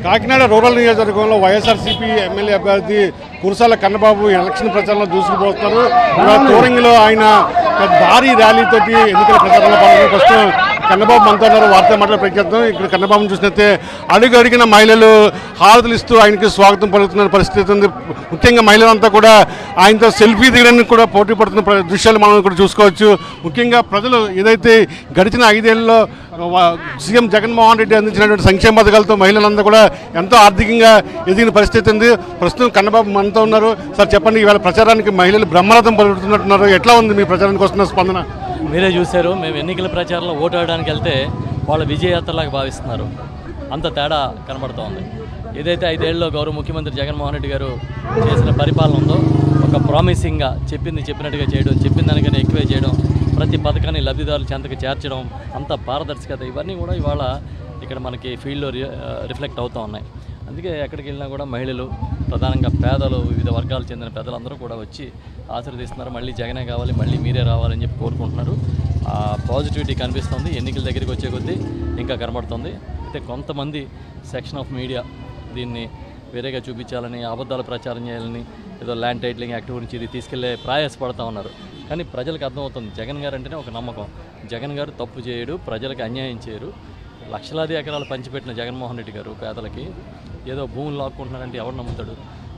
Kakinada rural నియోజకవర్గంలో YSRCP MLA అభ్యర్థి Kurasala Kannababu election ప్రచారంలో దూసుకుపోతున్నారు. తోరంగిలో ఆయన భారీ ర్యాలీతోటి ఎన్నికల ప్రచారంలో పాల్గొన్నారు. ప్రస్తుతం కన్నబాబు మనతో ఉన్నారు. వార్తా మాటలు ప్రఖ్యాతం. ఇక్కడ కన్నబాబును చూసినట్టే అడుగు అడిగిన మహిళలు హారతులు ఇస్తూ ఆయనకి స్వాగతం పలుకుతున్న పరిస్థితి ఉంది. ముఖ్యంగా మహిళలంతా కూడా ఆయనతో సెల్ఫీ దిగడానికి కూడా పోటీ పడుతున్న దృశ్యాలు మనం కూడా చూసుకోవచ్చు. ముఖ్యంగా ప్రజలు ఏదైతే గడిచిన 5 ఏళ్లలో సీఎం జగన్మోహన్ రెడ్డి అందించినటువంటి సంక్షేమ పథకాలతో మహిళలందరూ కూడా ఎంతో ఆర్థికంగా ఎదిగిన పరిస్థితి ఉంది. ప్రస్తుతం కన్నబాబు మనతో ఉన్నారు. సార్ చెప్పండి, ఇవాళ ప్రచారానికి మహిళలు బ్రహ్మరథం పలుకుతున్నట్టున్నారు. ఎట్లా ఉంది మీ ప్రచారానికి వస్తున్న స్పందన? మీరే చూశారు, మేము ఎన్నికల ప్రచారంలో ఓటు వేయడానికి వెళ్తే వాళ్ళ విజయయాత్రలాగా భావిస్తున్నారు. అంత తేడా కనబడుతోంది. ఏదైతే 5 ఏళ్ళలో గౌరవ ముఖ్యమంత్రి జగన్మోహన్ రెడ్డి గారు చేసిన పరిపాలన ఉందో, ఒక ప్రామిసింగ్గా చెప్పినట్టుగా చేయడం, చెప్పిన దానికన్నా ఎక్కువే చేయడం, ప్రతి పథకాన్ని లబ్ధిదారుల చెంతకు చేర్చడం, అంత పారదర్శకత, ఇవన్నీ కూడా ఇవాళ ఇక్కడ మనకి ఫీల్డ్లో రిఫ్లెక్ట్ అవుతూ ఉన్నాయి. అందుకే ఎక్కడికి వెళ్ళినా కూడా మహిళలు, ప్రధానంగా పేదలు, వివిధ వర్గాలకు చెందిన పెద్దలందరూ కూడా వచ్చి ఆశీర్వదిస్తున్నారు. మళ్ళీ జగనే కావాలి, మళ్ళీ మీరే రావాలని చెప్పి కోరుకుంటున్నారు. ఆ పాజిటివిటీ కనిపిస్తుంది. ఎన్నికల దగ్గరికి వచ్చే కొద్దీ ఇంకా కనబడుతుంది. అయితే కొంతమంది సెక్షన్ ఆఫ్ మీడియా దీన్ని వేరేగా చూపించాలని, అబద్ధాలు ప్రచారం చేయాలని, ఏదో ల్యాండ్ టైటిలింగ్ యాక్ట్ గురించి ఇది తీసుకెళ్లే ప్రయాసపడతా ఉన్నారు. కానీ ప్రజలకు అర్థమవుతుంది, జగన్ గారు అంటేనే ఒక నమ్మకం. జగన్ గారు తప్పు చేయడు, ప్రజలకు అన్యాయం చేయరు. లక్షలాది ఎకరాలు పంచిపెట్టిన జగన్మోహన్ రెడ్డి గారు పేదలకి ఏదో భూములు లాక్కుంటున్నారంటే ఎవరు నమ్ముతాడు?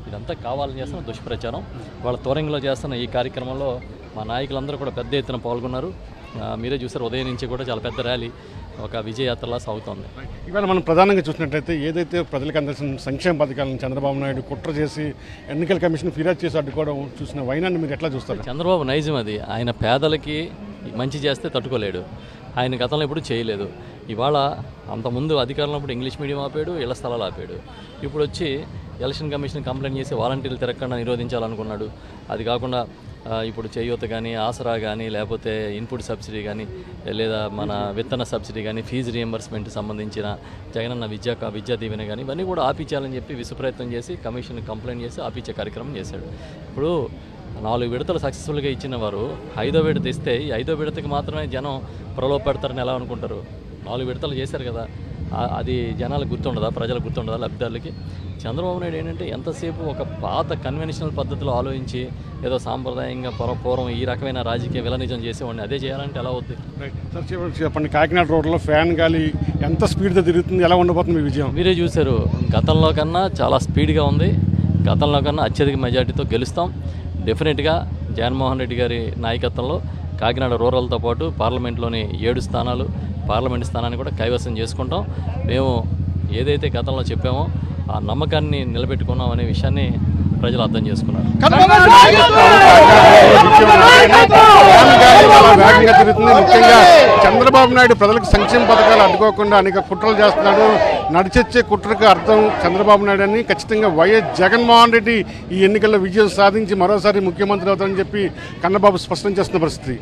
ఇదంతా కావాలని చేస్తున్న దుష్ప్రచారం. వాళ్ళ తోరంగిలో చేస్తున్న ఈ కార్యక్రమంలో మా నాయకులందరూ కూడా పెద్ద ఎత్తున పాల్గొన్నారు. మీరే చూసారు, ఉదయం నుంచి కూడా చాలా పెద్ద ర్యాలీ, ఒక విజయయాత్రలా సాగుతోంది. ఇవాళ మనం ప్రధానంగా చూసినట్లయితే ఏదైతే ప్రజలకు అందించిన సంక్షేమ పథకాలను చంద్రబాబు నాయుడు కుట్ర చేసి ఎన్నికల కమిషన్ ఫిర్యాదు చేసి అడ్డుకోవడం చూసిన వైనాన్ని మీరు ఎట్లా చూస్తారు? చంద్రబాబు నైజం అది. ఆయన పేదలకి మంచి చేస్తే తట్టుకోలేడు. ఆయన గతంలో ఎప్పుడు చేయలేదు. ఇవాళ అంతకుముందు అధికారంలో ఉన్నప్పుడు ఇంగ్లీష్ మీడియం ఆపాడు, ఇళ్ల స్థలాలు ఆపాడు. ఇప్పుడు వచ్చి ఎలక్షన్ కమిషన్ కంప్లైంట్ చేసి వాలంటీర్లు తిరగకుండా నిరోధించాలనుకున్నాడు. అది కాకుండా ఇప్పుడు చేయూత కానీ, ఆసరా కానీ, లేకపోతే ఇన్పుట్ సబ్సిడీ కానీ, లేదా మన విత్తన సబ్సిడీ కానీ, ఫీజు రియంబర్స్మెంట్ సంబంధించిన జగనన్న విద్యా దీవెన కానీ, ఇవన్నీ కూడా ఆపించాలని చెప్పి విసుప్రయత్నం చేసి కమిషన్ కంప్లైంట్ చేసి ఆపించే కార్యక్రమం చేశాడు. ఇప్పుడు 4 విడతలు సక్సెస్ఫుల్గా ఇచ్చిన వారు 5వ విడత ఇస్తే ఈ 5వ విడతకి మాత్రమే జనం ప్రలోభపెడతారని ఎలా అనుకుంటారు? 4 విడతలు చేశారు కదా, అది జనాలకు గుర్తుండదా? ప్రజలకు గుర్తుండదా? లబ్ధిదారులకి? చంద్రబాబు నాయుడు ఏంటంటే ఎంతసేపు ఒక పాత కన్వెన్షనల్ పద్ధతిలో ఆలోచించి ఏదో సాంప్రదాయంగా పూర్వం ఈ రకమైన రాజకీయ విలనిజం చేసేవాడిని అదే చేయాలంటే ఎలా అవుతుంది? సార్ చెప్పండి, కాకినాడ రోడ్లో ఫ్యాన్ గాలి ఎంత స్పీడ్తో తిరుగుతుంది, ఎలా ఉండబోతుంది మీ విజయం? మీరే చూశారు, గతంలో కన్నా చాలా స్పీడ్గా ఉంది. గతంలో కన్నా అత్యధిక మెజార్టీతో గెలుస్తాం. డెఫినెట్గా జగన్మోహన్ రెడ్డి గారి నాయకత్వంలో కాకినాడ రూరల్తో పాటు పార్లమెంట్లోని 7 స్థానాలు, పార్లమెంట్ స్థానాన్ని కూడా కైవసం చేసుకుంటాం. మేము ఏదైతే గతంలో చెప్పామో ఆ నమ్మకాన్ని నిలబెట్టుకున్నాం అనే విషయాన్ని ప్రజలు అర్థం చేసుకున్నారు. వేగంగా తిరుగుతుంది. ముఖ్యంగా చంద్రబాబు నాయుడు ప్రజలకు సంక్షేమ పథకాలు అడ్డుకోకుండా అనేక కుట్రలు చేస్తున్నాడు. నడిచొచ్చే కుట్రకు అర్థం చంద్రబాబు నాయుడు అని ఖచ్చితంగా వైఎస్ జగన్మోహన్ రెడ్డి ఈ ఎన్నికల్లో విజయం సాధించి మరోసారి ముఖ్యమంత్రి అవుతారని చెప్పి కన్నబాబు స్పష్టం చేస్తున్న పరిస్థితి.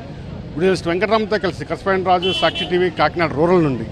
వెంకటరామతో కలిసి కస్పాయన్ రాజు, సాక్షి టీవీ, కాకినాడ రూరల్ నుండి.